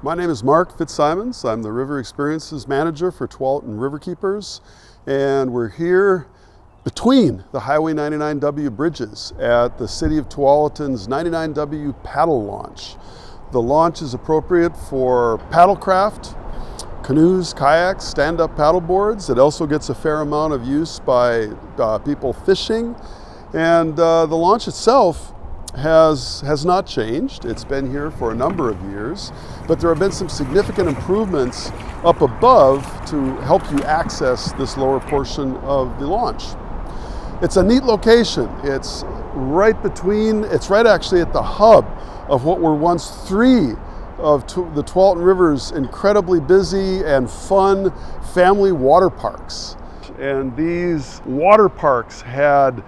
My name is Mark Fitzsimons. I'm the River Experiences Manager for Tualatin Riverkeepers, and we're here between the Highway 99W bridges at the City of Tualatin's 99W paddle launch. The launch is appropriate for paddlecraft, canoes, kayaks, stand-up paddle boards. It also gets a fair amount of use by people fishing, and the launch itself has not changed. It's been here for a number of years, but there have been some significant improvements up above to help you access this lower portion of the launch. It's a neat location. It's right actually at the hub of what were once three of the Tualatin River's incredibly busy and fun family water parks. And these water parks had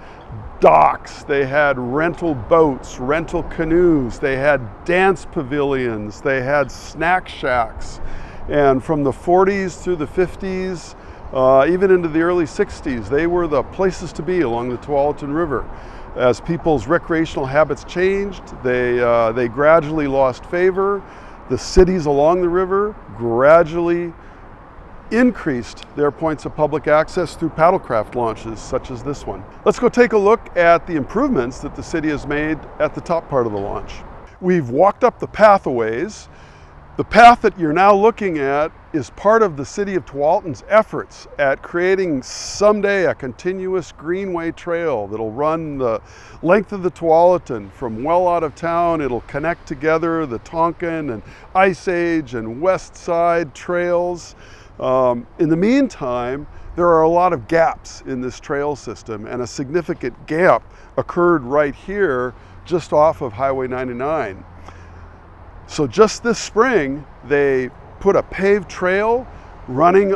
docks, they had rental boats, rental canoes, they had dance pavilions, they had snack shacks. And from the 40s through the 50s, even into the early 60s, they were the places to be along the Tualatin River. As people's recreational habits changed, they gradually lost favor. The cities along the river gradually increased their points of public access through paddlecraft launches such as this one. Let's go take a look at the improvements that the city has made at the top part of the launch. We've walked up the pathways. The path that you're now looking at is part of the City of Tualatin's efforts at creating someday a continuous greenway trail that'll run the length of the Tualatin from well out of town. It'll connect together the Tonkin and Ice Age and West Side trails. In the meantime, there are a lot of gaps in this trail system, and a significant gap occurred right here just off of Highway 99. So just this spring, they put a paved trail running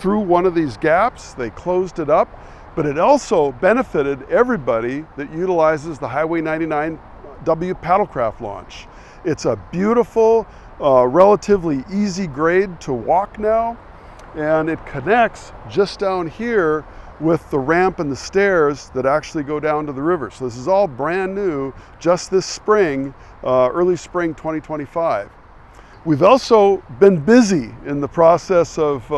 through one of these gaps. They closed it up, but it also benefited everybody that utilizes the Highway 99W paddlecraft launch. It's a beautiful, relatively easy grade to walk now, and it connects just down here with the ramp and the stairs that actually go down to the river. So this is all brand new, just this spring, early spring 2025. We've also been busy in the process of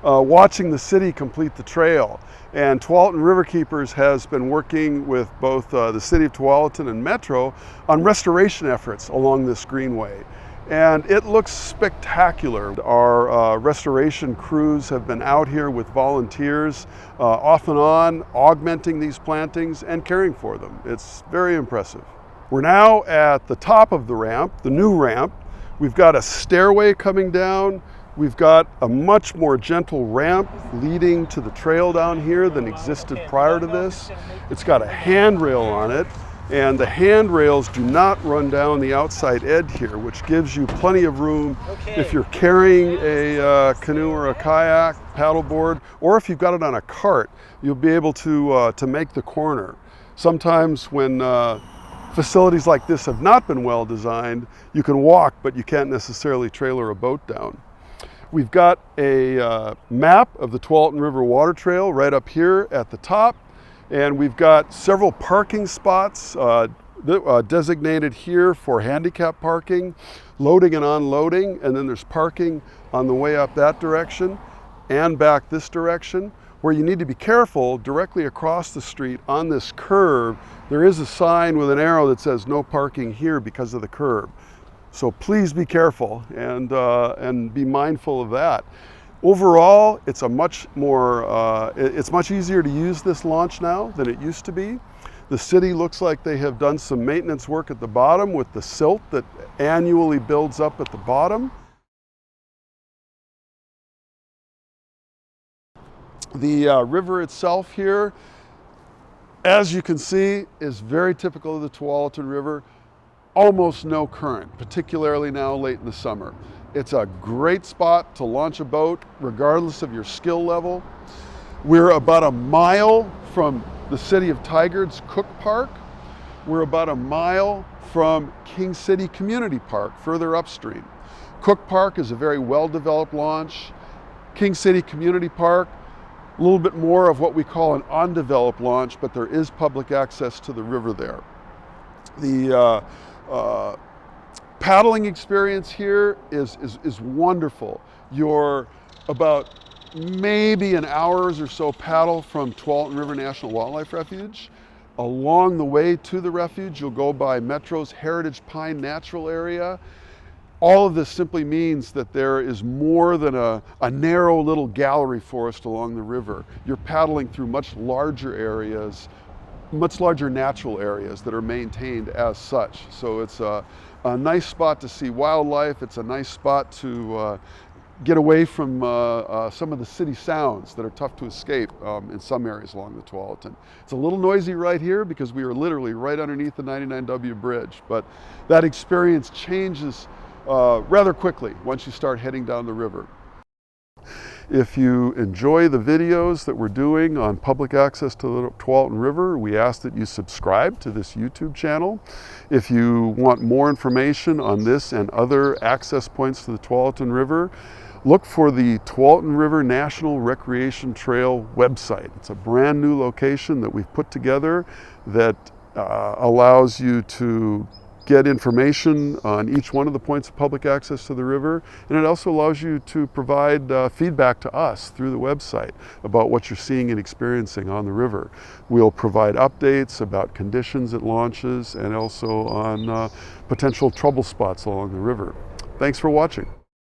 watching the city complete the trail. And Tualatin Riverkeepers has been working with both the City of Tualatin and Metro on restoration efforts along this greenway. And it looks spectacular. Our restoration crews have been out here with volunteers off and on, augmenting these plantings and caring for them. It's very impressive. We're now at the top of the ramp, the new ramp. We've got a stairway coming down. We've got a much more gentle ramp leading to the trail down here than existed prior to this. It's got a handrail on it, and the handrails do not run down the outside edge here, which gives you plenty of room if you're carrying a canoe or a kayak, paddleboard, or if you've got it on a cart, you'll be able to make the corner. Sometimes when facilities like this have not been well designed, you can walk, but you can't necessarily trailer a boat down. We've got a map of the Tualatin River Water Trail right up here at the top. And we've got several parking spots designated here for handicap parking, loading and unloading, and then there's parking on the way up that direction and back this direction. Where you need to be careful, directly across the street on this curb, there is a sign with an arrow that says no parking here because of the curb. So please be careful and be mindful of that. Overall, it's much easier to use this launch now than it used to be. The city looks like they have done some maintenance work at the bottom with the silt that annually builds up at the bottom. The river itself here, as you can see, is very typical of the Tualatin River. Almost no current, particularly now late in the summer. It's a great spot to launch a boat, regardless of your skill level. We're about a mile from the City of Tigard's Cook Park. We're about a mile from King City Community Park, further upstream. Cook Park is a very well-developed launch. King City Community Park, a little bit more of what we call an undeveloped launch, but there is public access to the river there. The Paddling experience here is wonderful. You're about maybe an hour's or so paddle from Tualatin River National Wildlife Refuge. Along the way to the refuge, you'll go by Metro's Heritage Pine Natural Area. All of this simply means that there is more than a narrow little gallery forest along the river. You're paddling through much larger areas, much larger natural areas that are maintained as such. So it's a nice spot to see wildlife. It's a nice spot to get away from some of the city sounds that are tough to escape in some areas along the Tualatin. It's a little noisy right here because we are literally right underneath the 99W bridge, but that experience changes rather quickly once you start heading down the river. If you enjoy the videos that we're doing on public access to the Tualatin River, we ask that you subscribe to this YouTube channel. If you want more information on this and other access points to the Tualatin River, look for the Tualatin River National Recreation Trail website. It's a brand new location that we've put together that allows you to get information on each one of the points of public access to the river, and it also allows you to provide feedback to us through the website about what you're seeing and experiencing on the river. We'll provide updates about conditions at launches and also on potential trouble spots along the river. Thanks for watching.